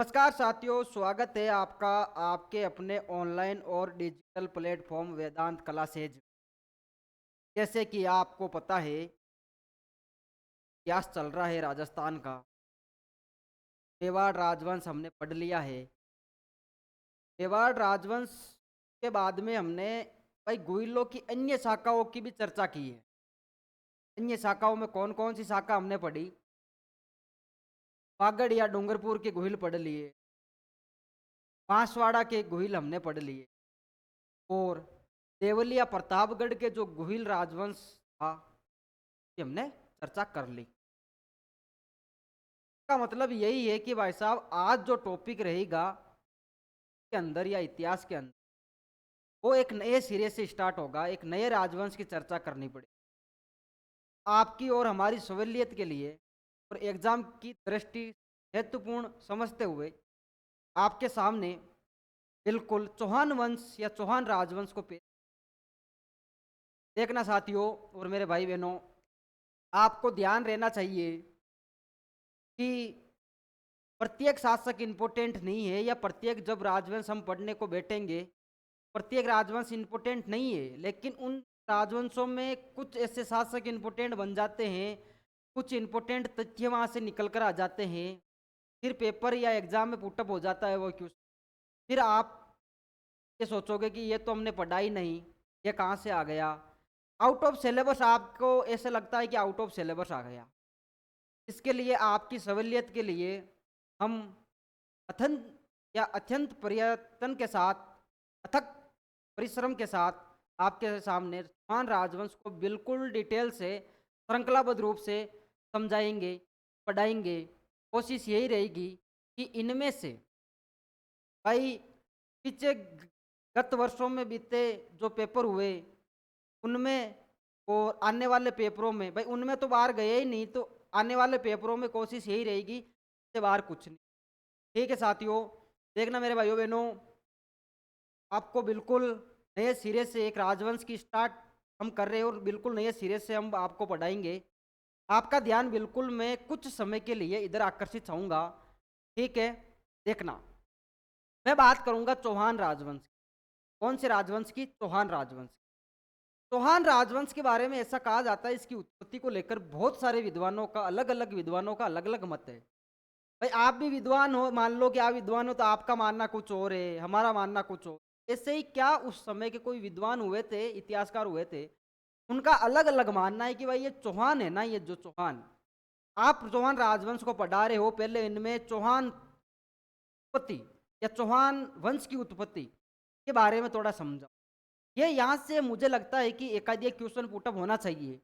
नमस्कार साथियों, स्वागत है आपका आपके अपने ऑनलाइन और डिजिटल प्लेटफॉर्म वेदांत क्लासेज। जैसे कि आपको पता है, इतिहास चल रहा है राजस्थान का। मेवाड़ राजवंश हमने पढ़ लिया है। मेवाड़ राजवंश के बाद में हमने भाई गुइलों की अन्य शाखाओं की भी चर्चा की है। अन्य शाखाओं में कौन कौन सी शाखा हमने पढ़ी? वागड़ या डूंगरपुर के गुहिल पढ़ लिए, बांसवाड़ा के गुहिल हमने पढ़ लिए, और देवलिया प्रतापगढ़ के जो गुहिल राजवंश था, ये हमने चर्चा कर ली। का मतलब यही है कि भाई साहब आज जो टॉपिक रहेगा के अंदर या इतिहास के अंदर, वो एक नए सिरे से स्टार्ट होगा। एक नए राजवंश की चर्चा करनी पड़ेगी आपकी और हमारी सहूलियत के लिए, और एग्जाम की दृष्टि हेतुपूर्ण समझते हुए आपके सामने बिल्कुल चौहान वंश या चौहान राजवंश को पेश देखना साथियों और मेरे भाई बहनों। आपको ध्यान रहना चाहिए कि प्रत्येक शासक इंपोर्टेंट नहीं है, या प्रत्येक जब राजवंश हम पढ़ने को बैठेंगे प्रत्येक राजवंश इंपोर्टेंट नहीं है, लेकिन उन राजवंशों में कुछ ऐसे शासक इंपोर्टेंट बन जाते हैं, कुछ इंपोर्टेंट तथ्य वहां से निकल कर आ जाते हैं। फिर पेपर या एग्जाम में पुटअप हो जाता है वो क्वेश्चन। फिर आप ये सोचोगे कि ये तो हमने पढ़ा ही नहीं, ये कहाँ से आ गया। आउट ऑफ सिलेबस आपको ऐसे लगता है कि आउट ऑफ सिलेबस आ गया। इसके लिए आपकी सहूलियत के लिए हम अथंत या अत्यंत प्रयत्न के साथ, अथक परिश्रम के साथ आपके सामने चौहान राजवंश को बिल्कुल डिटेल से श्रृंखलाबद्ध रूप से समझाएंगे, पढ़ाएंगे। कोशिश यही रहेगी कि इनमें से भाई पीछे गत वर्षों में बीते जो पेपर हुए उनमें और आने वाले पेपरों में, भाई उनमें तो बाहर गए ही नहीं, तो आने वाले पेपरों में कोशिश यही रहेगी, इससे बाहर कुछ नहीं। ठीक है साथियों, देखना मेरे भाइयों बहनों, आपको बिल्कुल नए सिरे से एक राजवंश की स्टार्ट हम कर रहे हैं, और बिल्कुल नए सिरे से हम आपको पढ़ाएंगे। आपका ध्यान बिल्कुल मैं कुछ समय के लिए इधर आकर्षित चाहूँगा। ठीक है, देखना मैं बात करूंगा चौहान राजवंश की। कौन से राजवंश की? चौहान राजवंश। चौहान राजवंश के बारे में ऐसा कहा जाता है, इसकी उत्पत्ति को लेकर बहुत सारे विद्वानों का, अलग अलग विद्वानों का अलग अलग मत है। भाई आप भी विद्वान हो, मान लो कि आप विद्वान हो, तो आपका मानना कुछ और है, हमारा मानना कुछ और। ऐसे ही क्या उस समय के कोई विद्वान हुए थे, इतिहासकार हुए थे, उनका अलग अलग मानना है कि भाई ये चौहान है ना, ये जो चौहान, आप चौहान राजवंश को पढ़ा रहे हो, पहले इनमें चौहान उत्पत्ति या चौहान वंश की उत्पत्ति के बारे में थोड़ा समझा। ये यहाँ से मुझे लगता है कि एकाध एक क्वेश्चन पुटअप होना चाहिए।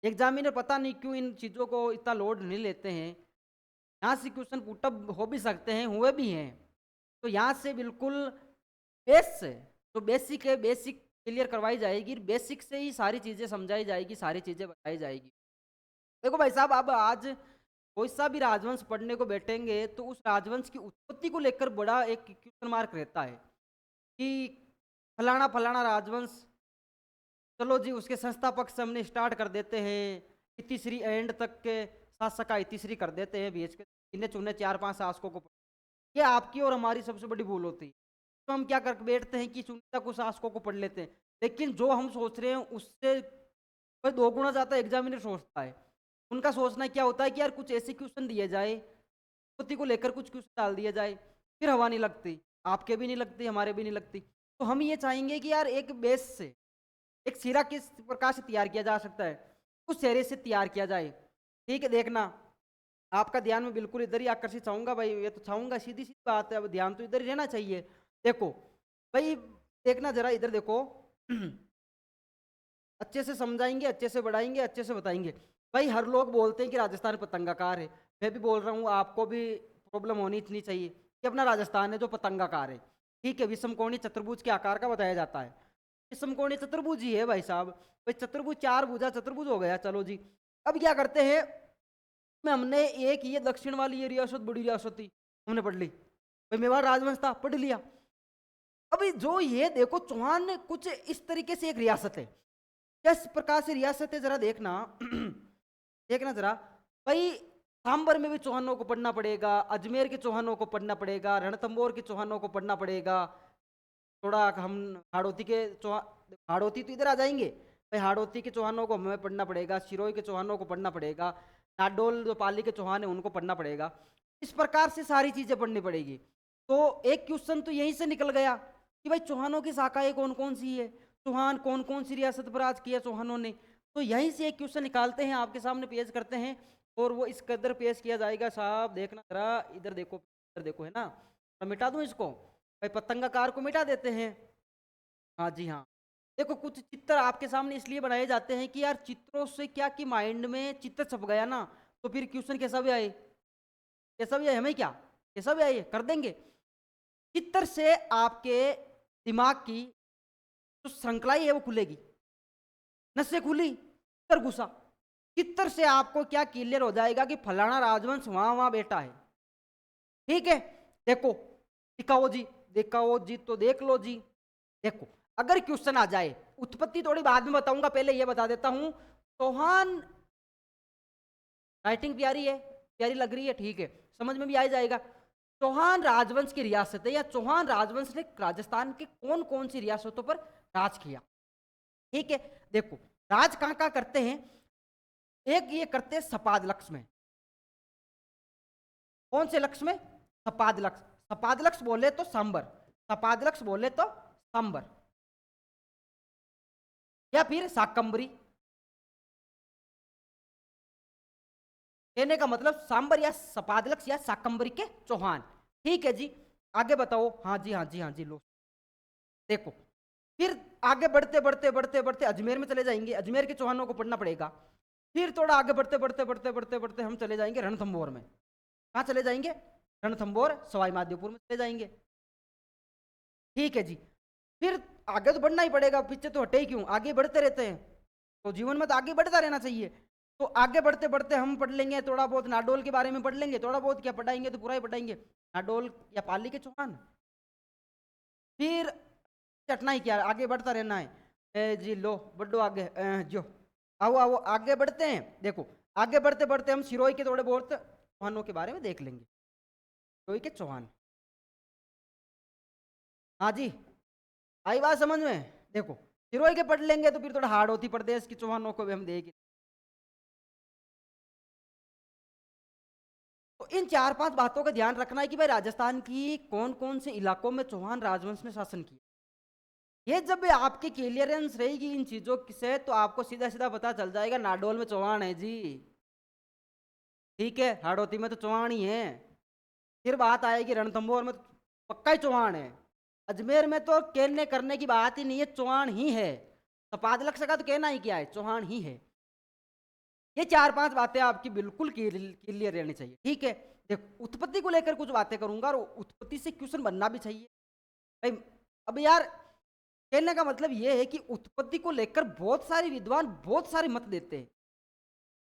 एग्जामिनर पता नहीं क्यों इन चीज़ों को इतना लोड नहीं लेते हैं। यहाँ से क्वेश्चन पुटअप हो भी सकते हैं, हुए भी हैं। तो यहाँ से बिल्कुल बेस से, जो बेसिक है, बेसिक क्लियर करवाई जाएगी, बेसिक से ही सारी चीज़ें समझाई जाएगी, सारी चीज़ें बताई जाएगी। देखो भाई साहब, अब आज कोई सा भी राजवंश पढ़ने को बैठेंगे तो उस राजवंश की उत्पत्ति को लेकर बड़ा एक क्वेश्चन मार्क रहता है कि फलाना फलाना राजवंश, चलो जी उसके संस्थापक से हमने स्टार्ट कर देते हैं, इतिश्री एंड तक के शासक का इतिश्री कर देते हैं, बीच के इन्हें चुने चार पांच शासकों को। ये आपकी और हमारी सबसे बड़ी भूल होती है। तो हम क्या कर बैठते हैं कि चुनिंदा कुछ शासकों को पढ़ लेते हैं, लेकिन जो हम सोच रहे हैं उससे कोई दो गुना ज़्यादा एग्जामिनर सोचता है। उनका सोचना क्या होता है कि यार कुछ ऐसे क्वेश्चन दिए जाए, उत्पत्ति को लेकर कुछ क्वेश्चन डाल दिया जाए, फिर हवा नहीं लगती, आपके भी नहीं लगती, हमारे भी नहीं लगती। तो हम ये चाहेंगे कि यार एक बेस से एक सिरा किस प्रकार से तैयार किया जा सकता है, उस सिरे से तैयार किया जाए। ठीक है, देखना आपका ध्यान में बिल्कुल इधर ही आकर्षित चाहूंगा भाई, ये तो चाहूंगा, सीधी सी बात है, अब ध्यान तो इधर ही रहना चाहिए। देखो भाई, देखना जरा इधर देखो। अच्छे से समझाएंगे, अच्छे से बढ़ाएंगे, अच्छे से बताएंगे। भाई हर लोग बोलते हैं कि राजस्थान पतंगाकार है, मैं भी बोल रहा हूँ, आपको भी प्रॉब्लम होनी इतनी चाहिए कि अपना राजस्थान है जो पतंगाकार है। ठीक है, विषमकोणी चतुर्भुज के आकार का बताया जाता है, विषमकोणी चतुर्भुज ही है भाई साहब। भाई चतुर्भुज, चार भुजा चतुर्भुज हो गया, चलो जी। अब क्या करते हैं, में हमने एक ये दक्षिण वाली ये रियासत, बड़ी रियासत थी, हमने पढ़ ली। भाई मेवाड़ राजवंश था, पढ़ लिया। अभी जो ये देखो चौहान कुछ इस तरीके से एक रियासत है, किस प्रकार से रियासत है जरा देखना। देखना जरा भाई, सांबर में भी चौहानों को पढ़ना पड़ेगा, अजमेर के चौहानों को पढ़ना पड़ेगा, रणथंबोर के चौहानों को पढ़ना पड़ेगा। थोड़ा हम हाड़ौती के हाड़ौती तो इधर आ जाएंगे भाई, हाड़ौती के चौहानों को हमें पढ़ना पड़ेगा, सिरोही के चौहानों को पढ़ना पड़ेगा, नाडोल जो पाली के चौहान है उनको पढ़ना पड़ेगा। इस प्रकार से सारी चीजें पढ़नी पड़ेगी। तो एक क्वेश्चन तो यहीं से निकल गया कि भाई चौहानों की शाखाएं कौन कौन सी है, चौहान कौन कौन सी रियासत पर राज किया चौहानों ने। तो यहीं से एक क्वेश्चन निकालते हैं, आपके सामने पेश करते हैं और वो इस कदर पेश किया जाएगा। साहब देखना जरा, इधर देखो, इधर देखो, है ना। तो मिटा दूं इसको भाई, पतंगाकार को मिटा देते हैं। हाँ जी हाँ, देखो कुछ चित्र आपके सामने इसलिए बनाए जाते हैं कि यार चित्रों से क्या कि माइंड में चित्र छप गया ना, तो फिर क्वेश्चन कैसा भी आए, कैसा भी आए, हमें क्या कैसा भी आए कर देंगे। चित्र से आपके दिमाग की जो श्रृंखलाई है वो खुलेगी, नसें खुली, चित्र घुसा, चित्र से आपको क्या क्लियर हो जाएगा कि फलाना राजवंश वहां वहां बैठा है। ठीक है, देखो दिखाओ जी, दिखाओ जी, तो देख लो जी। देखो अगर क्वेश्चन आ जाए, उत्पत्ति थोड़ी बाद में बताऊंगा, पहले ये बता देता हूं। चौहान, राइटिंग प्यारी है, प्यारी लग रही है, ठीक है, समझ में भी आ जाएगा। चौहान राजवंश की रियासत है, या चौहान राजवंश ने राजस्थान के कौन कौन सी रियासतों पर राज किया। ठीक है, देखो राज कहां कहां करते हैं। एक ये करते हैं सपाद लक्ष्य में। कौन से लक्ष्य में? सपाद लक्ष्य। सपाद लक्ष्य बोले तो सांबर, सपाद लक्ष्य बोले तो सांबर, या फिर शाकंबरी। कहने का मतलब सांबर या सपादलक्ष या शाकंबरी के चौहान। ठीक है जी, आगे बताओ। हाँ जी हाँ जी हाँ जी, लो देखो, फिर आगे बढ़ते बढ़ते बढ़ते बढ़ते अजमेर में चले जाएंगे, अजमेर के चौहानों को पढ़ना पड़ेगा। फिर थोड़ा आगे बढ़ते बढ़ते बढ़ते बढ़ते बढ़ते हम चले जाएंगे रणथंबोर में। कहाँ चले जाएंगे? रणथंबोर सवाई माधोपुर में चले जाएंगे। ठीक है जी, फिर आगे तो बढ़ना ही पड़ेगा, पीछे तो हटे ही क्यों, आगे बढ़ते रहते हैं, तो जीवन में तो आगे बढ़ता रहना चाहिए। तो आगे बढ़ते बढ़ते हम पढ़ लेंगे थोड़ा बहुत नाडोल के बारे में, पढ़ लेंगे थोड़ा बहुत, क्या पढ़ाएंगे तो पूरा ही पढ़ाएंगे, नाडोल या पाली के चौहान। फिर चटना ही क्या, आगे बढ़ता रहना है। जी लो बढ़ो आगे, जो आओ आओ आगे बढ़ते हैं। देखो आगे बढ़ते बढ़ते हम सिरोही के थोड़े बहुत चौहानों के बारे में देख लेंगे। सिरोही के चौहान, हाँ जी, आई बात समझ में। देखो सिरोही के पढ़ लेंगे तो फिर थोड़ा हाड़ौती प्रदेश की चौहानों को भी हम देख। तो इन चार पांच बातों का ध्यान रखना है कि भाई राजस्थान की कौन कौन से इलाकों में चौहान राजवंश ने शासन किया। ये जब भी आपकी क्लियरेंस रहेगी इन चीजों से, तो आपको सीधा सीधा पता चल जाएगा नाडोल में चौहान है जी, ठीक है, हाड़ौती में तो चौहान ही है। फिर बात आएगी रणथंभौर में तो पक्का ही चौहान है। अजमेर में तो कहने करने की बात ही नहीं है, चौहान ही है। तपादलक्ष का तो कहना ही क्या है, चौहान ही है। ये चार पांच बातें आपकी बिल्कुल क्लियर रहनी चाहिए। ठीक है, देखो उत्पत्ति को लेकर कुछ बातें करूंगा और उत्पत्ति से क्वेश्चन बनना भी चाहिए भाई। अब यार कहने का मतलब ये है कि उत्पत्ति को लेकर बहुत सारे विद्वान बहुत सारे मत देते हैं।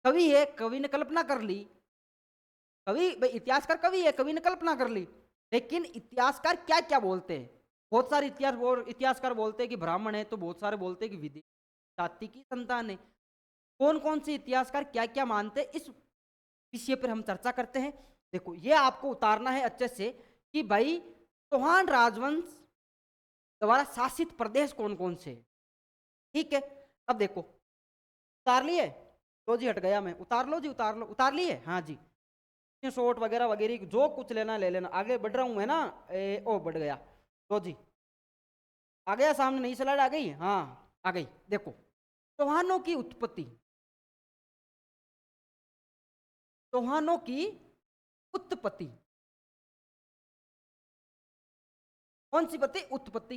कवि है, कवि ने कल्पना कर ली, कवि भाई इतिहासकार कवि है, कवि ने कल्पना कर ली, लेकिन इतिहासकार क्या क्या बोलते हैं। बहुत सारे इतिहासकार बोलते हैं कि ब्राह्मण है, तो बहुत सारे बोलते हैं कि विधि जाति की संतान है। कौन कौन से इतिहासकार क्या क्या मानते हैं, इस विषय पर हम चर्चा करते हैं। देखो ये आपको उतारना है अच्छे से कि भाई चौहान राजवंश द्वारा शासित प्रदेश कौन कौन से। ठीक है, अब देखो उतार लिए, लो जी हट गया मैं, उतार लो जी, उतार लो, उतार लिए, हाँ जी, शॉर्ट वगैरह वगैरह जो कुछ लेना ले लेना। आगे बढ़ रहा हूं है ना, ओ बढ़ गया, लो जी आ गया सामने, नई स्लाइड आ गई, हाँ आ गई। देखो चौहानों की उत्पत्ति, चौहानों की उत्पत्ति, कौन सी पत्ती? उत्पत्ति।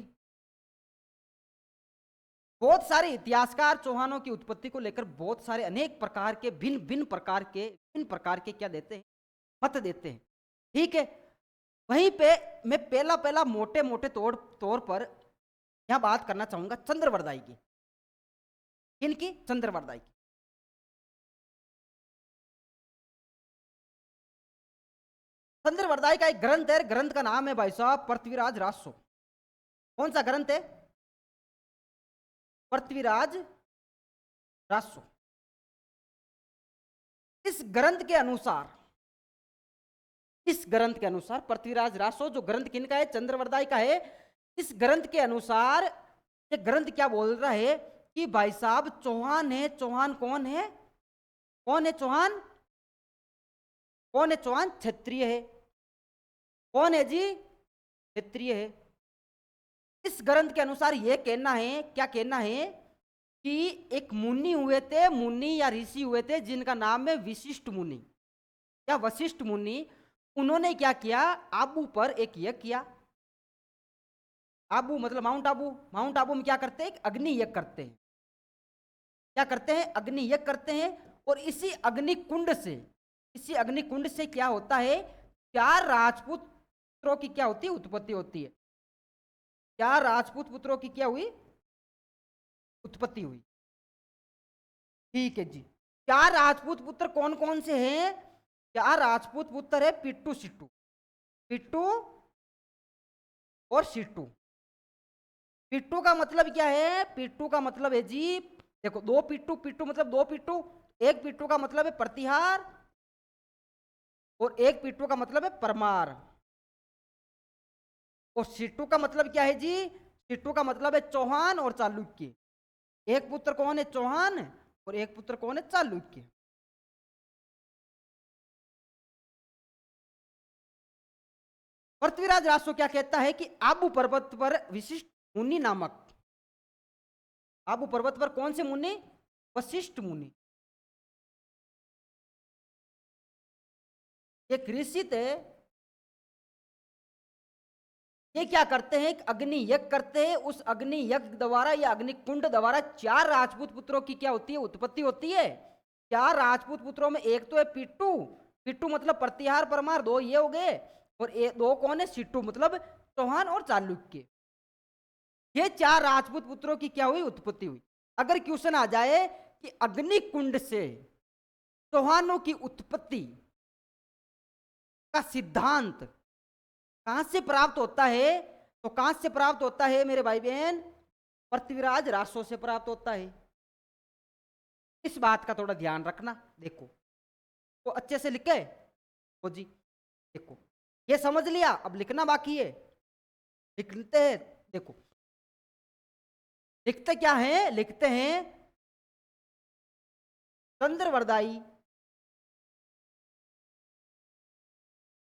बहुत सारे इतिहासकार चौहानों की उत्पत्ति को लेकर बहुत सारे अनेक प्रकार के भिन्न प्रकार के क्या देते हैं, मत देते हैं। ठीक है, वहीं पे मैं पहला पहला मोटे मोटे तौर पर यहां बात करना चाहूंगा चंद्रवरदाई की। किनकी? चंद्रवरदाई की। चंद्रवरदाई का एक ग्रंथ है, ग्रंथ का नाम है भाई साहब पृथ्वीराज राजसो। कौन सा ग्रंथ है? पृथ्वीराज राजसो। इस ग्रंथ के अनुसार इस ग्रंथ के अनुसार पृथ्वीराज रासो, जो ग्रंथ किनका है, चंद्रवरदाई का है, इस ग्रंथ के अनुसार ये ग्रंथ क्या बोल रहा है कि भाई साहब चौहान है। चौहान कौन है? कौन है चौहान? कौन है चौहान? क्षत्रिय है। कौन है जी? क्षत्रिय है। इस ग्रंथ के अनुसार यह कहना है, क्या कहना है कि एक मुनि हुए थे, मुनि या ऋषि हुए थे, जिनका नाम है विशिष्ट मुनि या वशिष्ठ मुनि। उन्होंने क्या किया? आबू पर एक यज्ञ किया। आबू मतलब माउंट आबू। माउंट आबू में क्या करते हैं? अग्नि यज्ञ करते हैं। क्या करते हैं? अग्नि यज्ञ करते हैं। और इसी अग्निकुंड से, इसी अग्निकुंड से क्या होता है? 4 राजपूत पुत्रों की क्या होती है? उत्पत्ति होती है। 4 राजपूत पुत्रों की क्या हुई? उत्पत्ति हुई। ठीक है जी। 4 राजपूत पुत्र कौन कौन से हैं? 4 राजपूत पुत्र है पिट्टू सिट्टू। पिट्टू और सिट्टू। पिट्टू का मतलब क्या है? पिट्टू का मतलब है जी, देखो 2 पिट्टू, पिट्टू मतलब 2 पिट्टू। एक पिट्टू का मतलब है प्रतिहार और एक पिट्टू का मतलब है परमार। और सिट्टू का मतलब क्या है जी? सिट्टू का मतलब है चौहान और चालुक्य। एक पुत्र कौन है? चौहान। और एक पुत्र कौन है? चालुक्य। पृथ्वीराज रासो क्या कहता है कि आबू पर्वत पर विशिष्ट मुनि नामक, आबू पर्वत पर कौन से मुनि? वशिष्ठ मुनि। एक ऋषि थे, ये क्या करते हैं? अग्नि यज्ञ करते हैं। उस अग्नि यज्ञ द्वारा या अग्निकुंड द्वारा 4 राजपूत पुत्रों की क्या होती है? उत्पत्ति होती है। 4 राजपूत पुत्रों में एक तो है पिट्टू। पिट्टू मतलब प्रतिहार परमार, 2 ये हो गए। और 2 कौन है? सिट्टू मतलब चौहान और चालुक्य। ये 4 राजपूत पुत्रों की क्या हुई? उत्पत्ति हुई। अगर क्वेश्चन आ जाए कि अग्निकुंड से चौहानों की उत्पत्ति का सिद्धांत कहां से प्राप्त होता है, तो कहां से प्राप्त होता है मेरे भाई बहन? पृथ्वीराज रासो से प्राप्त होता है। इस बात का थोड़ा ध्यान रखना। देखो तो अच्छे से लिखे हो जी। देखो ये समझ लिया, अब लिखना बाकी है। लिखते हैं। देखो लिखते क्या है? लिखते हैं चंद्रवरदाई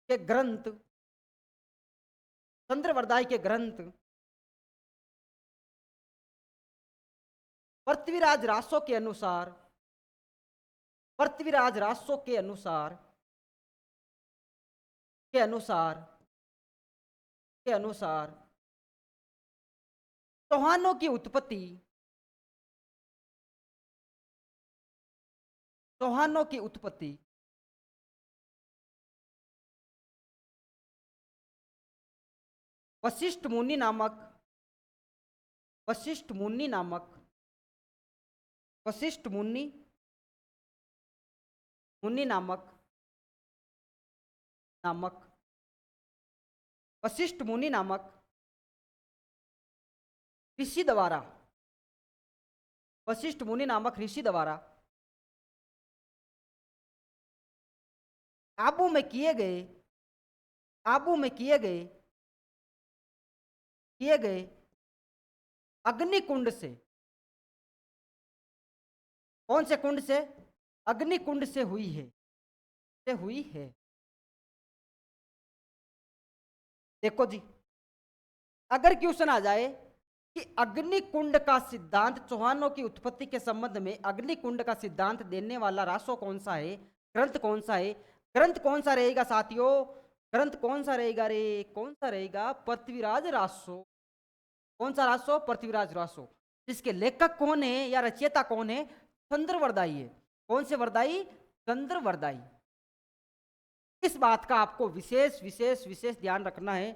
के ग्रंथ, चंद्रवरदाई के ग्रंथ पृथ्वीराज रासो के अनुसार, पृथ्वीराज रासो के अनुसार, के अनुसार, के अनुसार चौहानों की उत्पत्ति, चौहानों की उत्पत्ति वशिष्ठ मुनि नामक, वशिष्ठ मुनि नामक, वशिष्ठ मुनि, मुनि नामक, नामक, वशिष्ठ मुनि नामक ऋषि द्वारा, वशिष्ठ मुनि नामक ऋषि द्वारा आबू में किए गए, आबू में किए गए, किए गए अग्निकुंड से, कौन से कुंड से? अग्निकुंड से हुई है, से हुई है। देखो जी, अगर क्वेश्चन आ जाए कि अग्निकुंड का सिद्धांत, चौहानों की उत्पत्ति के संबंध में अग्निकुंड का सिद्धांत देने वाला रासो कौन सा है, ग्रंथ कौन सा है? ग्रंथ कौन सा रहेगा साथियों? ग्रंथ कौन सा रहेगा रे? कौन सा रहेगा? पृथ्वीराज रासो। कौन सा रासो? पृथ्वीराज रासो। इसके लेखक कौन है या रचयिता कौन है? चंद्रवरदाई है। कौन से वरदाई? चंद्रवरदाई। इस बात का आपको विशेष विशेष विशेष ध्यान रखना है।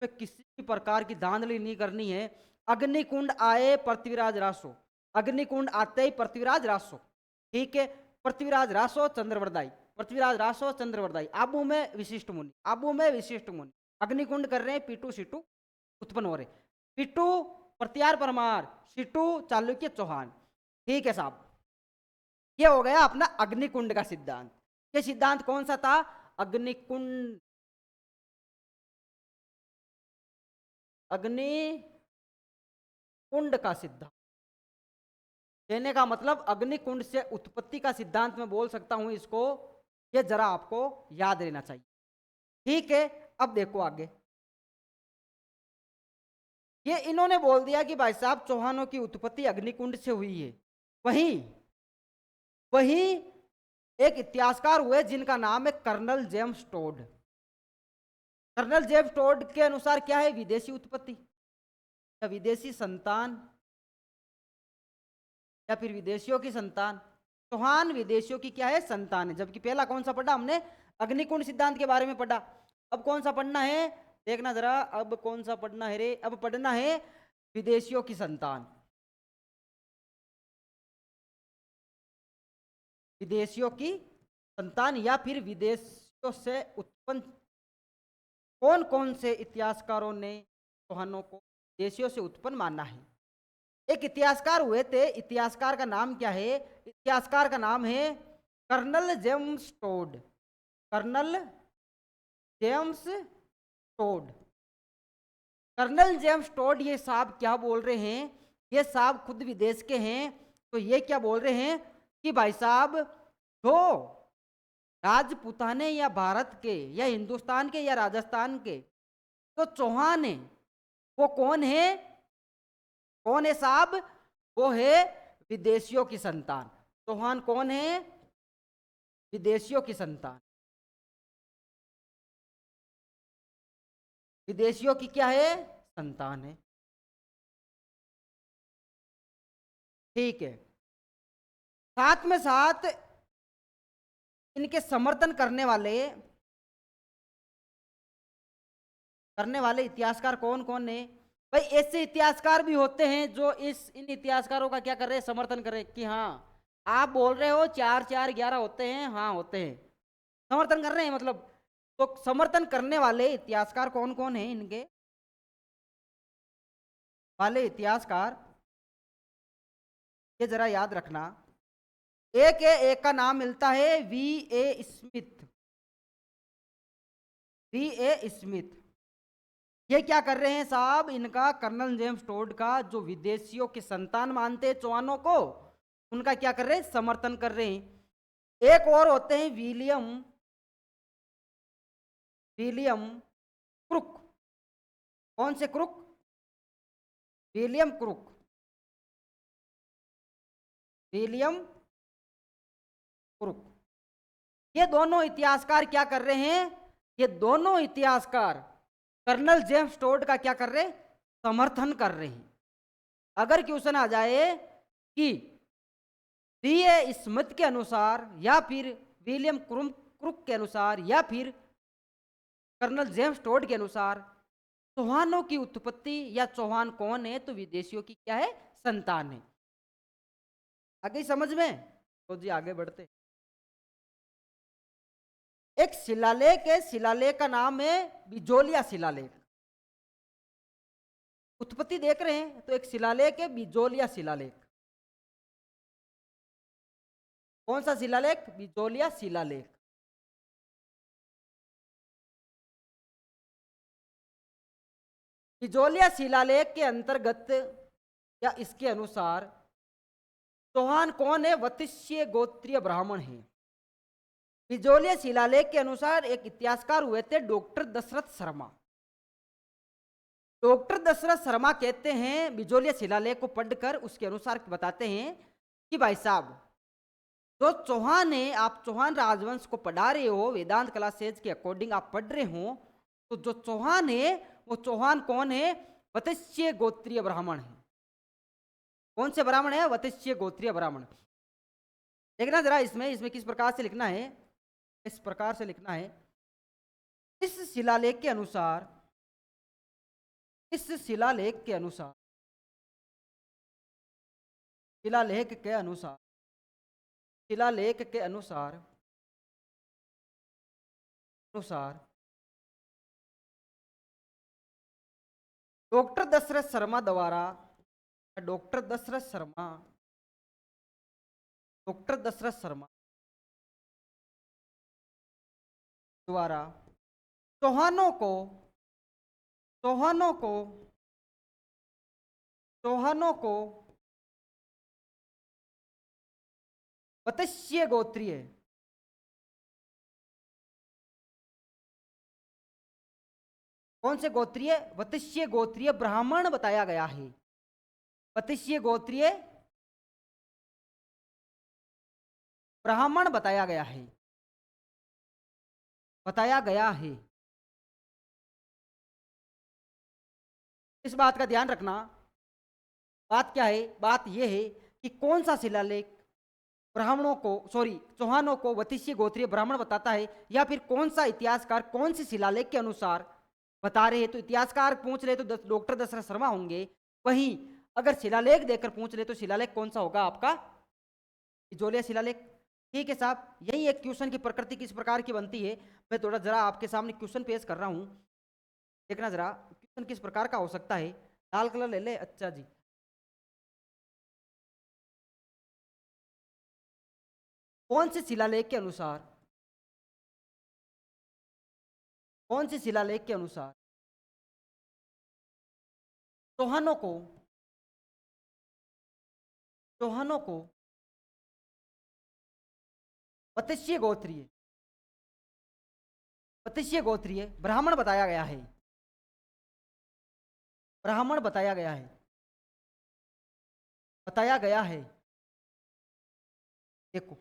तो किसी प्रकार की धांधली नहीं करनी है। अग्निकुंड आए पृथ्वीराज रासो, अग्निकुंड आते ही पृथ्वीराज रासो। ठीक है, पृथ्वीराज रासो चंद्रवरदाई, पृथ्वीराज रासो चंद्रवरदाई। आबू में विशिष्ट मुनि, आबू में विशिष्ट मुनि। अग्निकुंड कर रहे हैं, पीटू सीटू उत्पन्न हो रहे। पीटू प्रतिहार परमार, सीटू चालुक्य चौहान। ठीक है साहब, ये हो गया अपना अग्निकुंड का सिद्धांत। ये सिद्धांत कौन सा था? अग्निकुंड अग्नि कुंड का सिद्धांत। कहने का मतलब अग्निकुंड से उत्पत्ति का सिद्धांत मैं बोल सकता हूं इसको, ये जरा आपको याद रहना चाहिए। ठीक है, अब देखो आगे। ये इन्होंने बोल दिया कि भाई साहब चौहानों की उत्पत्ति अग्निकुंड से हुई है। वहीं वहीं एक इतिहासकार हुए जिनका नाम है colonel James Tod. Colonel James Tod के अनुसार क्या है, विदेशी उत्पत्ति या विदेशी संतान या फिर विदेशियों की संतान। चौहान विदेशियों की क्या है, संतान है। जबकि पहला कौन सा पढ़ा हमने, अग्निकुंड सिद्धांत के बारे में पढ़ा। अब कौन सा पढ़ना है, देखना जरा, अब कौन सा पढ़ना है रे, अब पढ़ना है विदेशियों की संतान। विदेशियों की संतान या फिर विदेशों से उत्पन्न। कौन कौन से इतिहासकारों ने चौहानों को विदेशियों से उत्पन्न माना है। एक इतिहासकार हुए थे, इतिहासकार का नाम क्या है, इतिहासकार का नाम है colonel James Tod. Colonel James Tod. Colonel James Tod ये साहब क्या बोल रहे हैं, ये साहब खुद विदेश के हैं, तो ये क्या बोल रहे हैं कि भाई साहब जो राजपूताने या भारत के या हिंदुस्तान के या राजस्थान के तो चौहान है, वो कौन है, कौन है साहब, वो है विदेशियों की संतान। चौहान कौन है, विदेशियों की संतान। विदेशियों की क्या है, संतान है। ठीक है, साथ में साथ इनके समर्थन करने वाले इतिहासकार कौन कौन है। भाई ऐसे इतिहासकार भी होते हैं जो इन इतिहासकारों का क्या कर रहे हैं, समर्थन कर रहे हैं कि हाँ आप बोल रहे हो 4 4 11 होते हैं, हाँ होते हैं, समर्थन कर रहे हैं मतलब। तो समर्थन करने वाले इतिहासकार कौन कौन है, इनके वाले इतिहासकार ये जरा याद रखना। एक का नाम मिलता है V.A. स्मिथ। V.A. स्मिथ ये क्या कर रहे हैं साहब, इनका कर्नल जेम्स टोड का जो विदेशियों की संतान मानते हैं चौहानों को, उनका क्या कर रहे हैं, समर्थन कर रहे हैं। एक और होते हैं विलियम विलियम क्रुक। कौन से Crooke, William Crooke. William Crooke ये दोनों इतिहासकार क्या कर रहे हैं, ये दोनों इतिहासकार कर्नल जेम्स टोड का क्या कर रहे हैं, समर्थन कर रहे हैं। अगर क्वेश्चन आ जाए कि V.A. स्मिथ के अनुसार या फिर विलियम क्रुक के अनुसार या फिर कर्नल जेम्स टोड के अनुसार चौहानों की उत्पत्ति या चौहान कौन है, तो विदेशियों की क्या है, संतान है। आगे समझ में, तो जी आगे बढ़ते। एक शिलालेख है, शिलालेख का नाम है बिजोलिया शिलालेख। उत्पत्ति देख रहे हैं तो एक शिलालेख है बिजोलिया शिलालेख। कौन सा शिलालेख, बिजोलिया शिलालेख। बिजोलिया शिलालेख के अंतर्गत या इसके अनुसार चौहान कौन है, वत्स्य गोत्रीय ब्राह्मण है। बिजोलिया शिलालेख के अनुसार एक इतिहासकार हुए थे डॉक्टर दशरथ शर्मा। डॉक्टर दशरथ शर्मा कहते हैं, बिजोलिया शिलालेख को पढ़कर उसके अनुसार बताते हैं कि भाई साहब जो चौहान है, आप चौहान राजवंश को पढ़ा रहे हो, वेदांत कला सेज के अकॉर्डिंग आप पढ़ रहे हो, तो जो चौहान है वो चौहान कौन है, वत्स्य गोत्रीय ब्राह्मण है। कौन से ब्राह्मण है, वत्स्य गोत्रीय ब्राह्मण। देखना जरा इसमें इसमें किस प्रकार से लिखना है, इस प्रकार से लिखना है। इस शिलालेख के अनुसार, इस शिलालेख के अनुसार, शिलालेख के अनुसार, शिलालेख के अनुसार अनुसार डॉक्टर दशरथ शर्मा द्वारा, डॉक्टर दशरथ शर्मा, डॉक्टर दशरथ शर्मा द्वारा चौहानों को चौहानों को वत्स्य गोत्रीय, कौन से गोत्रीय? वत्स्य गोत्रीय ब्राह्मण बताया गया है। वत्स्य गोत्रीय ब्राह्मण बताया गया है, बताया गया है। इस बात का ध्यान रखना। बात क्या है? बात यह है कि कौन सा शिलालेख ब्राह्मणों को, सॉरी, चौहानों को वत्स्य गोत्रीय ब्राह्मण बताता है, या फिर कौन सा इतिहासकार कौन से शिलालेख के अनुसार बता रहे हैं। तो इतिहासकार पूछ ले तो डॉक्टर दशरथ शर्मा होंगे। वहीं अगर शिलालेख देकर पूछ ले तो शिलालेख कौन सा होगा आपका? इजोलिया शिलालेख। ठीक है साहब, यही एक क्वेश्चन की प्रकृति किस प्रकार की बनती है। मैं थोड़ा जरा आपके सामने क्वेश्चन पेश कर रहा हूं, देखना जरा क्वेश्चन किस प्रकार का हो सकता है। लाल कलर ले ले। अच्छा जी, कौन से शिलालेख के अनुसार, कौन से शिलालेख के अनुसार चौहानों को, चौहानों को वत्स्य गोत्रीय, वत्स्य गोत्रीय ब्राह्मण बताया गया है, ब्राह्मण बताया गया है, बताया गया है। देखो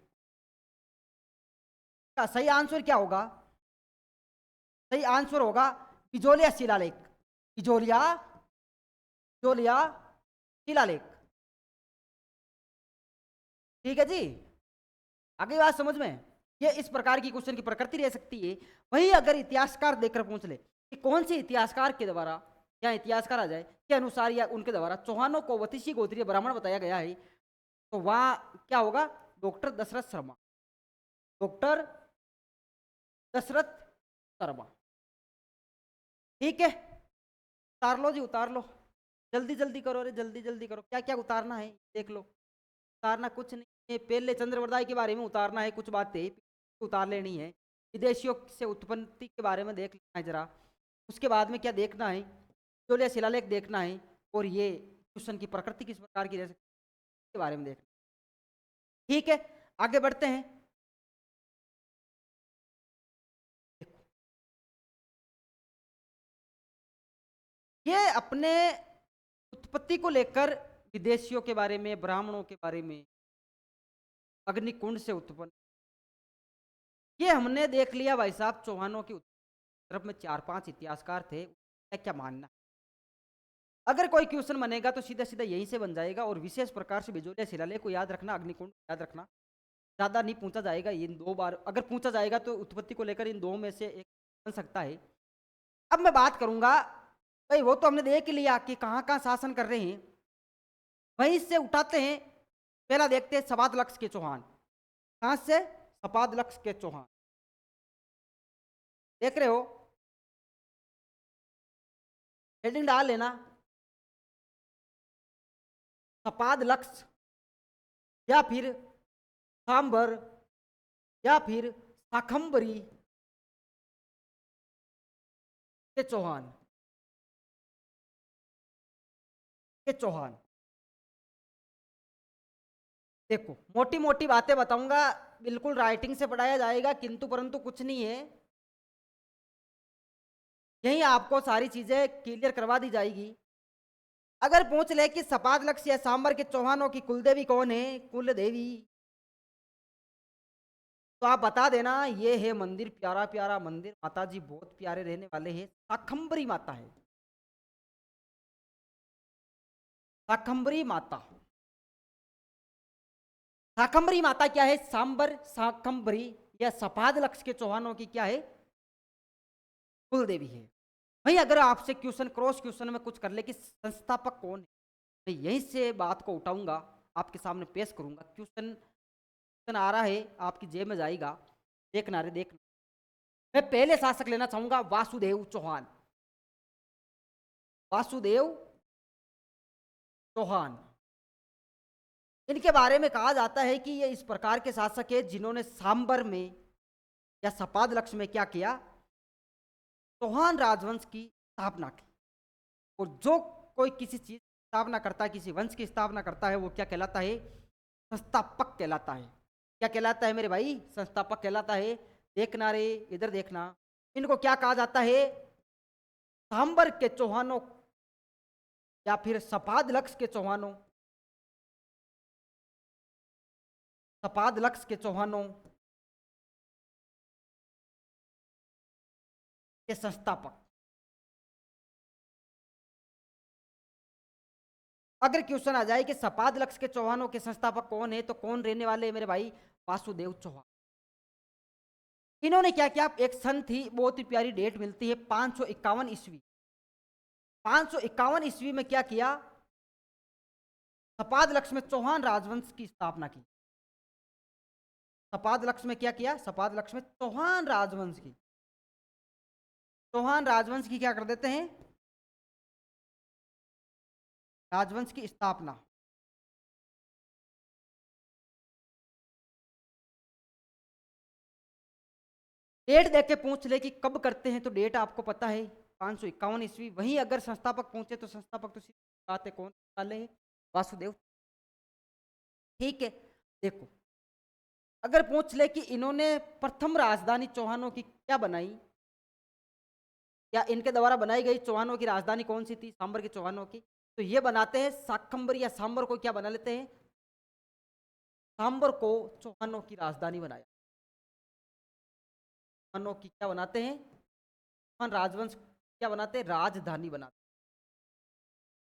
का सही आंसर क्या होगा? सही आंसर होगा इजोलिया शिलालेख। इजोलिया, इजोलिया शिलालेख। ठीक है जी, आगे बात समझ में। ये इस प्रकार की क्वेश्चन की प्रकृति रह सकती है। वही अगर इतिहासकार देखकर पूछ ले कि कौन से इतिहासकार के द्वारा, या इतिहासकार आ जाए के अनुसार या उनके द्वारा चौहानों को वत्स्य गोत्रीय ब्राह्मण बताया गया है, तो वहां क्या होगा? Doctor Dasharath Sharma, doctor Dasharath Sharma. ठीक है, उतार लो जी, उतार लो, जल्दी जल्दी करो, अरे जल्दी जल्दी करो। क्या क्या उतारना है देख लो। उतारना कुछ नहीं है, पहले चंद्रवरदाय के बारे में उतारना है, कुछ बातें उतार लेनी है। विदेशियों से उत्पत्ति के बारे में देख लेना है जरा। उसके बाद में क्या देखना है? जोलिया शिलालेख देखना है। और ये क्वेश्चन की प्रकृति किस प्रकार की रह सकती है के बारे में देखना। ठीक है, आगे बढ़ते हैं। ये अपने उत्पत्ति को लेकर विदेशियों के बारे में, ब्राह्मणों के बारे में, अग्निकुंड से उत्पन्न, ये हमने देख लिया भाई साहब। चौहानों की तरफ में 4-5 इतिहासकार थे, क्या क्या मानना। अगर कोई क्वेश्चन बनेगा तो सीधा सीधा यहीं से बन जाएगा। और विशेष प्रकार से बिजोलिया शिलालेख को याद रखना, अग्निकुंड याद रखना। ज्यादा नहीं पूछा जाएगा इन 2 बार, अगर पूछा जाएगा तो उत्पत्ति को लेकर इन 2 में से एक बन सकता है। अब मैं बात करूंगा भाई, वो तो हमने देख लिया कि कहाँ कहाँ शासन कर रहे हैं। वहीं से उठाते हैं, पहला देखते हैं सपाद लक्ष्य के चौहान। कहां से? सपाद लक्ष्य के चौहान। देख रहे हो, हेडिंग डाल लेना, सपाद लक्ष्य या फिर सांबर या फिर शाखंबरी के चौहान, के चौहान। देखो मोटी मोटी बातें बताऊंगा, बिल्कुल राइटिंग से पढ़ाया जाएगा, किंतु परंतु कुछ नहीं है। यही आपको सारी चीजें क्लियर करवा दी जाएगी। अगर पूछ ले कि सपाद लक्ष्य या सांबर के चौहानों की कुलदेवी कौन है, कुल देवी, तो आप बता देना ये है मंदिर, प्यारा प्यारा मंदिर, माता जी बहुत प्यारे रहने वाले हैं, शाखंबरी माता है, शाखंबरी माता। शाकंभरी माता क्या है? सांबर शाकंभरी या सपाद लक्ष्य के चौहानों की क्या है? कुल देवी है। भाई अगर आपसे क्वेश्चन, क्रॉस क्वेश्चन में कुछ कर ले कि संस्थापक कौन है, मैं यहीं से बात को उठाऊंगा, आपके सामने पेश करूंगा। क्वेश्चन आ रहा है, आपकी जेब में जाएगा, देखना रे देखना। मैं पहले शासक लेना चाहूंगा वासुदेव चौहान, वासुदेव चौहान। इनके बारे में कहा जाता है कि ये इस प्रकार के शासक है जिन्होंने सांबर में या सपाद लक्ष्य में क्या किया? चौहान राजवंश की स्थापना की। और जो कोई किसी चीज स्थापना करता है, किसी वंश की स्थापना करता है, वो क्या कहलाता है? संस्थापक कहलाता है। क्या कहलाता है मेरे भाई? संस्थापक कहलाता है। देखना रे, इधर देखना, इनको क्या कहा जाता है? सांबर के चौहानों या फिर सपाद लक्ष्य के चौहानों, सपाद लक्ष्य के चौहानों के संस्थापक। अगर क्वेश्चन आ जाए कि सपाद लक्ष्य के चौहानों के संस्थापक कौन है, तो कौन रहने वाले हैं मेरे भाई? वासुदेव चौहान। इन्होंने क्या किया? एक सन थी, बहुत ही प्यारी डेट मिलती है, 551 ईस्वी। 551 ईस्वी में क्या किया? सपाद लक्ष्य में चौहान राजवंश की स्थापना की। सपाद लक्ष्य में क्या किया? सपाद लक्ष्य में चौहान राजवंश की, चौहान राजवंश की क्या कर देते हैं? राजवंश की स्थापना। डेट देख के पूछ ले कि कब करते हैं, तो डेट आपको पता है 551 ईस्वी। वहीं अगर संस्थापक पूछे तो संस्थापक तो सीधी बात है, कौन वाले हैं? वासुदेव। ठीक है, देखो, अगर पूछ ले कि इन्होंने प्रथम राजधानी चौहानों की क्या बनाई, या इनके द्वारा बनाई गई चौहानों की राजधानी कौन सी थी? सांबर के चौहानों की। तो ये बनाते हैं शाकंबर या सांबर को क्या बना लेते हैं? सांबर को चौहानों की राजधानी बनाया। चौहानों की क्या बनाते हैं? चौहान राजवंश क्या बनाते हैं? राजधानी बनाते।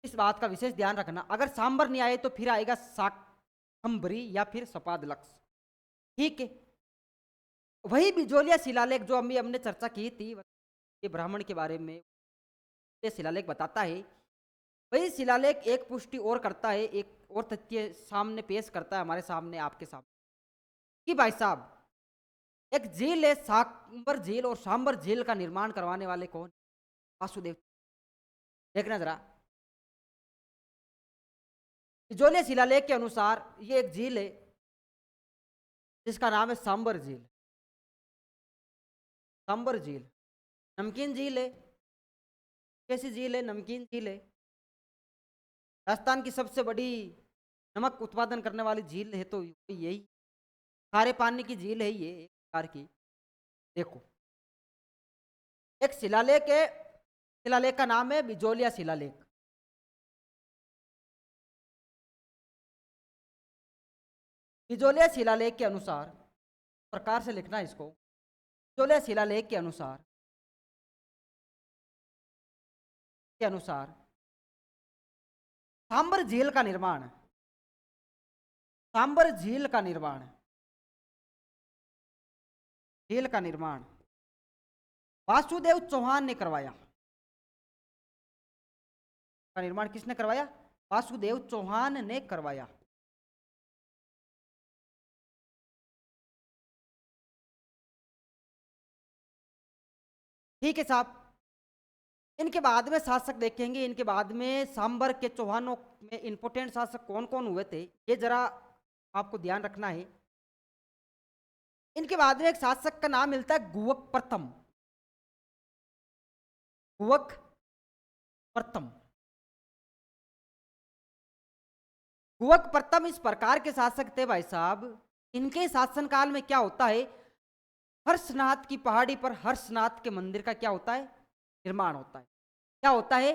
इस बात का विशेष ध्यान रखना, अगर सांबर नहीं आए तो फिर आएगा शाकंभरी या फिर सपाद लक्ष्य। ठीक है, वही बिजोलिया शिलालेख जो अभी हमने चर्चा की थी, ये ब्राह्मण के बारे में ये शिलालेख बताता है। वही शिलालेख एक पुष्टि और करता है, एक और तथ्य सामने पेश करता है हमारे सामने, आपके सामने, कि भाई साहब, एक झील है सांबर झील, और सांबर झील का निर्माण करवाने वाले कौन? वासुदेव। देखना जरा, बिजोलिया शिलालेख के अनुसार ये एक झील है जिसका नाम है सांबर झील। सांबर झील नमकीन झील है। कैसी झील है? नमकीन झील है। राजस्थान की सबसे बड़ी नमक उत्पादन करने वाली झील है, तो यही खारे पानी की झील है ये, एक प्रकार की। देखो, एक शिलालेख है, शिलालेख का नाम है बिजोलिया शिलालेख। बिजोलिया शिलालेख के अनुसार, प्रकार से लिखना इसको, बिजोलिया शिलालेख के अनुसार सांबर झील का निर्माण, सांबर झील का निर्माण, झील का निर्माण वासुदेव चौहान ने करवाया। का निर्माण किसने करवाया? वासुदेव चौहान ने करवाया। ठीक है साहब, इनके बाद में शासक देखेंगे, इनके बाद में सांबर के चौहानों में इंपोर्टेंट शासक कौन कौन हुए थे, ये जरा आपको ध्यान रखना है। इनके बाद में एक शासक का नाम मिलता है गुवक प्रथम। गुवक प्रथम। गुवक प्रथम इस प्रकार के शासक थे भाई साहब, इनके शासनकाल में क्या होता है? हर्षनाथ की पहाड़ी पर हर्षनाथ के मंदिर का क्या होता है? निर्माण होता है। क्या होता है?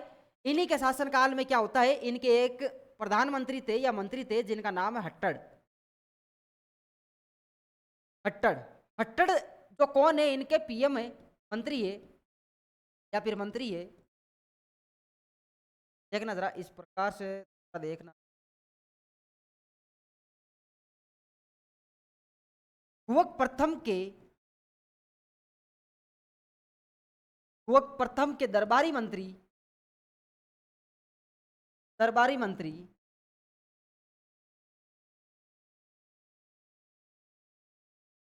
इन्हीं के शासनकाल में क्या होता है? इनके एक प्रधानमंत्री थे या मंत्री थे जिनका नाम है हट्टड़। हट्टड़। हट्टड़ जो कौन है? इनके पीएम है, मंत्री है, या फिर मंत्री है। देखना जरा इस प्रकार से, देखना, गुवक प्रथम के, गुवक प्रथम के दरबारी मंत्री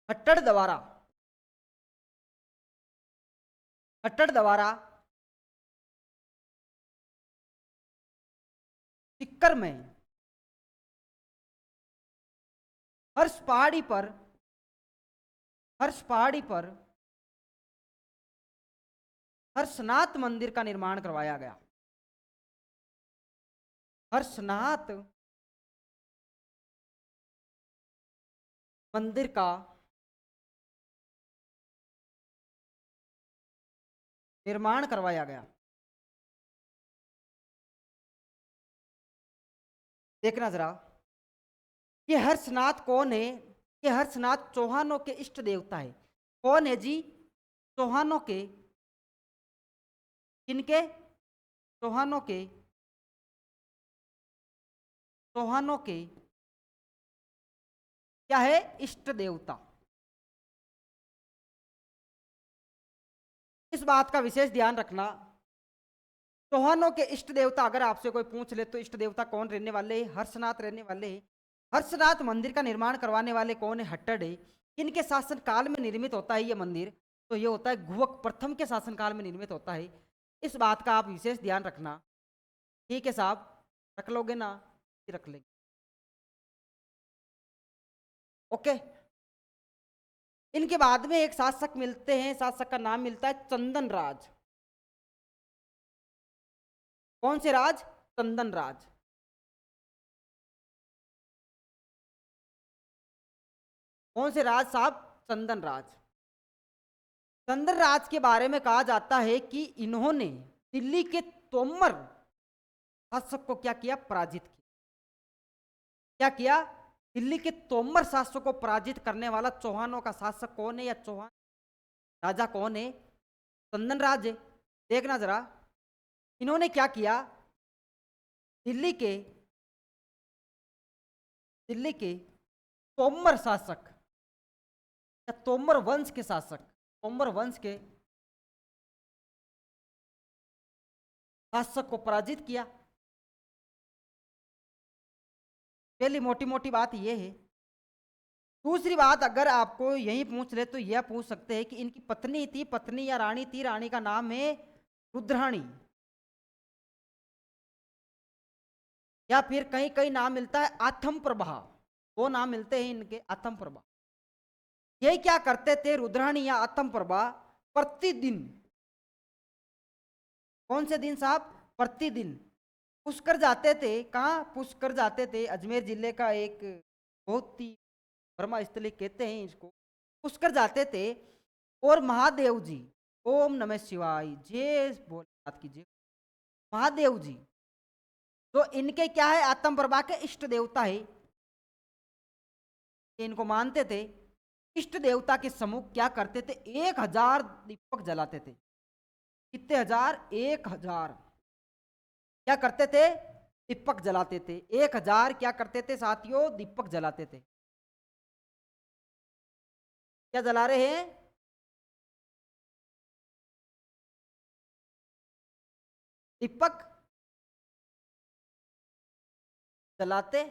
हट्टड़ द्वारा, हट्टड़ द्वारा सिक्कर में हर्ष पहाड़ी पर, हर्ष पहाड़ी पर हर्षनाथ मंदिर का निर्माण करवाया गया। हर्षनाथ मंदिर का निर्माण करवाया गया। देखना जरा, ये हर्षनाथ कौन है? ये हर्षनाथ चौहानों के इष्ट देवता है। कौन है जी? चौहानों के। किनके? चौहानों के। चौहानों के क्या है? इष्ट देवता। इस बात का विशेष ध्यान रखना, चौहानों के इष्ट देवता अगर आपसे कोई पूछ ले तो इष्ट देवता कौन रहने वाले? हर्षनाथ रहने वाले। हर्षनाथ मंदिर का निर्माण करवाने वाले कौन है? हट्टड़ है। किनके शासन काल में निर्मित होता है ये मंदिर? तो ये होता है गुहक प्रथम के शासन काल में निर्मित होता है। इस बात का आप विशेष ध्यान रखना। ठीक है साहब, रख लोगे ना? रख लेंगे। ओके। इनके बाद में एक शासक मिलते हैं, शासक का नाम मिलता है चंदन राज। कौन से राज? चंदन राज। कौन से राज साहब? चंदन राज। चंदन राज के बारे में कहा जाता है कि इन्होंने दिल्ली के तोमर शासक को क्या किया? पराजित किया। क्या किया? दिल्ली के तोमर शासक को पराजित करने वाला चौहानों का शासक कौन है, या चौहान राजा कौन है? चंदन राज है। देखना जरा, इन्होंने क्या किया? दिल्ली के तोमर शासक या तोमर वंश के शासक, तोमर वंश के शासक को पराजित किया। पहली मोटी मोटी बात यह है। दूसरी बात, अगर आपको यही पूछ ले तो यह पूछ सकते हैं कि इनकी पत्नी थी, पत्नी या रानी थी, रानी का नाम है रुद्राणी, या फिर कहीं कहीं नाम मिलता है आत्म प्रभा। वो नाम मिलते हैं इनके, आत्म प्रभा। ये क्या करते थे रुद्राणी या आत्म प्रभा? प्रतिदिन। कौन से दिन साहब? प्रतिदिन पुष्कर जाते थे। कहाँ पुष्कर जाते थे? अजमेर जिले का एक बहुत ही ब्रह्म स्थली कहते हैं इसको। पुष्कर जाते थे और महादेव जी, ओम नमः शिवाय, जय भोलेनाथ कीजिए। महादेव जी जो इनके क्या है? आत्म प्रभा के इष्ट देवता है, इनको मानते थे। इष्ट देवता के सम्मुख क्या करते थे? 1000 दीपक जलाते थे। कितने हजार? 1000। क्या करते थे? दीपक जलाते थे। 1000 क्या करते थे साथियों? दीपक जलाते थे। क्या जला रहे हैं? दीपक जलाते।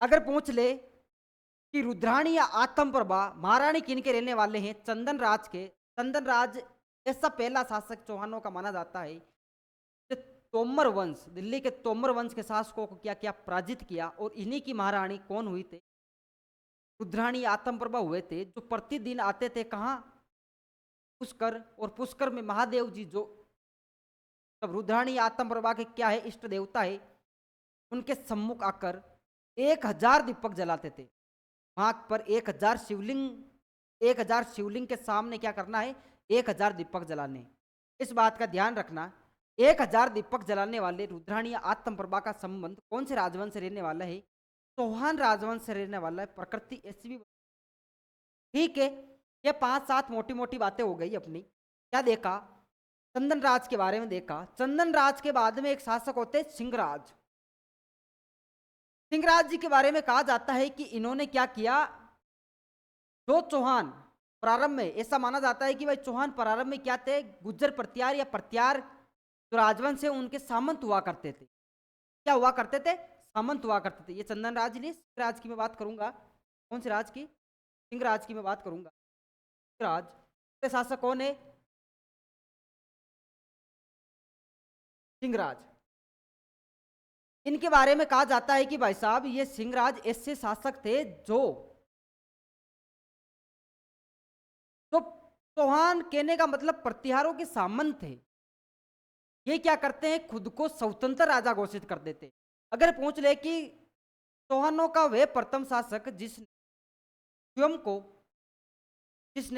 अगर पूछ ले कि रुद्राणी या आत्म प्रभा महारानी किन के रहने वाले हैं? चंदन राज के। चंदन राज ऐसा पहला शासक चौहानों का माना जाता है कि तोमर वंश, दिल्ली के तोमर वंश के शासकों को क्या किया? पराजित किया। और इन्हीं की महारानी कौन हुई थे? रुद्राणी आत्म प्रभा हुए थे, जो प्रतिदिन आते थे कहाँ? पुष्कर। और पुष्कर में महादेव जी जो तब रुद्राणी आत्म प्रभा के क्या है? इष्ट देवता है। उनके सम्मुख आकर 1000 दीपक जलाते थे। वहां पर 1000 शिवलिंग, 1000 शिवलिंग के सामने क्या करना है? 1000 दीपक जलाने। इस बात का ध्यान रखना, 1000 दीपक जलाने वाले रुद्राणी आत्म प्रभा का संबंध कौन से राजवंश से रहने वाला है? चौहान राजवंश से रहने वाला है। प्रकृति ऐसी भी। ठीक है, ये 5-7 मोटी मोटी बातें हो गई अपनी। क्या देखा? चंदन राज के बारे में देखा। चंदन राज के बाद में एक शासक होते सिंहराज। सिंहराज जी के बारे में कहा जाता है कि इन्होंने क्या किया? जो चौहान प्रारंभ में, ऐसा माना जाता है कि भाई चौहान प्रारंभ में क्या थे? गुज्जर प्रत्यार या प्रत्यार जो राजवंश है उनके सामंत हुआ करते थे। क्या हुआ करते थे? सामंत हुआ करते थे। ये चंदन राज नहीं, सिंहराज की मैं बात करूंगा। कौन से राज की? सिंहराज की मैं बात करूंगा। सिंहराज के शासक कौन है? सिंहराज। इनके बारे में कहा जाता है कि भाई साहब ये सिंहराज ऐसे शासक थे जो तो चौहान कहने का मतलब प्रतिहारों के सामंत थे। ये क्या करते हैं, खुद को स्वतंत्र राजा घोषित कर देते। अगर पूछ ले कि चौहानों का वे प्रथम शासक जिसने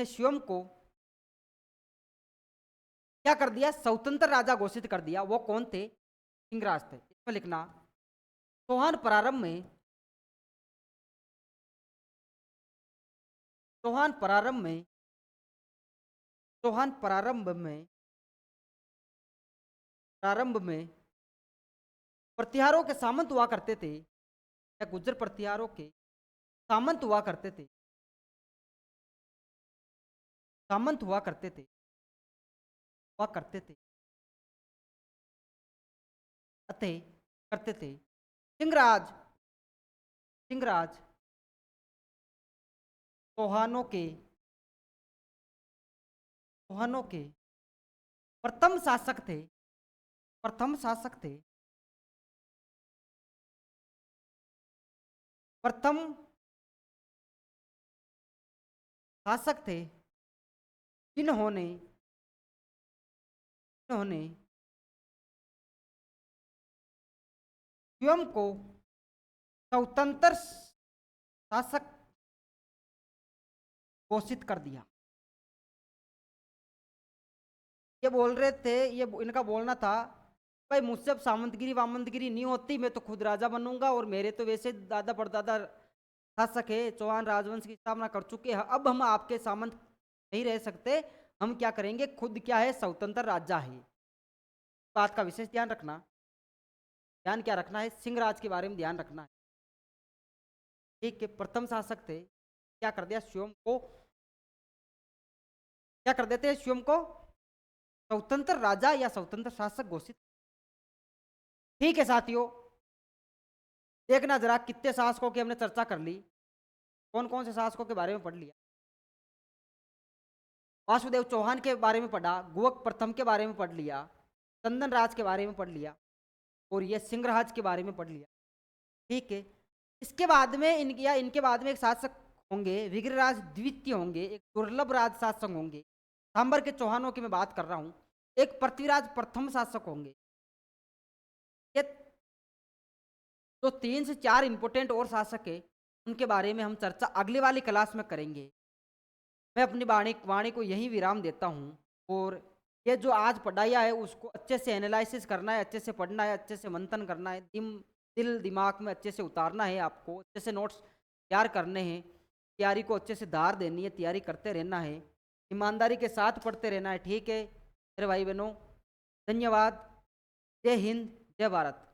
स्वयं को क्या कर दिया, स्वतंत्र राजा घोषित कर दिया, वो कौन थे, सिंहराज थे। इसमें लिखना, चौहान प्रारंभ में चौहान प्रारंभ में चौहान प्रारंभ में प्रतिहारों के सामंत हुआ करते थे, या गुर्जर प्रतिहारों के सामंत हुआ करते थे, सामंत हुआ करते थे, हुआ करते थे, अतः करते थे। सिंहराज सिंहराज चौहानों के प्रथम शासक थे, प्रथम शासक थे, प्रथम शासक थे, जिन्होंने जिन्होंने स्वयं को स्वतंत्र शासक घोषित कर दिया। ये बोल रहे थे, ये इनका बोलना था, भाई मुझसे अब सामंतगिरी वामंतगिरी नहीं होती, मैं तो खुद राजा बनूंगा, और मेरे तो वैसे दादा परदादा शासक है, चौहान राजवंश की स्थापना कर चुके हैं, अब हम आपके सामंत नहीं रह सकते, हम क्या करेंगे, खुद क्या है, स्वतंत्र राजा है। बात का विशेष ध्यान रखना, ध्यान क्या रखना है, सिंहराज के बारे में ध्यान रखना है। ठीक है, प्रथम शासक थे, क्या कर दिया, स्वयं को क्या कर देते हैं, स्वयं को स्वतंत्र राजा या स्वतंत्र शासक घोषित। ठीक है साथियों, देखना जरा कितने शासकों की हमने चर्चा कर ली, कौन कौन से शासकों के बारे में पढ़ लिया। वासुदेव चौहान के बारे में पढ़ा, गुवक प्रथम के बारे में पढ़ लिया, चंदन राज के बारे में पढ़ लिया, और ये सिंहराज के बारे में पढ़ लिया। ठीक है, इसके बाद में इनके बाद में एक शासक होंगे, विग्रहराज द्वितीय होंगे, एक दुर्लभ राज शासक होंगे, सांबर के चौहानों की मैं बात कर रहा हूं, एक पृथ्वीराज प्रथम शासक होंगे। ये जो 3 से 4 इंपोर्टेंट और शासक है, उनके बारे में हम चर्चा अगली वाली क्लास में करेंगे। मैं अपनी वाणी को यही विराम देता हूँ, और ये जो आज पढ़ाया है उसको अच्छे से एनालिसिस करना है, अच्छे से पढ़ना है, अच्छे से मंथन करना है, दिल दिमाग में अच्छे से उतारना है, आपको अच्छे से नोट्स तैयार करने हैं, तैयारी को अच्छे से धार देनी है, तैयारी करते रहना है, ईमानदारी के साथ पढ़ते रहना है। ठीक है मेरे भाई बहनों, धन्यवाद। जय हिंद, जय भारत।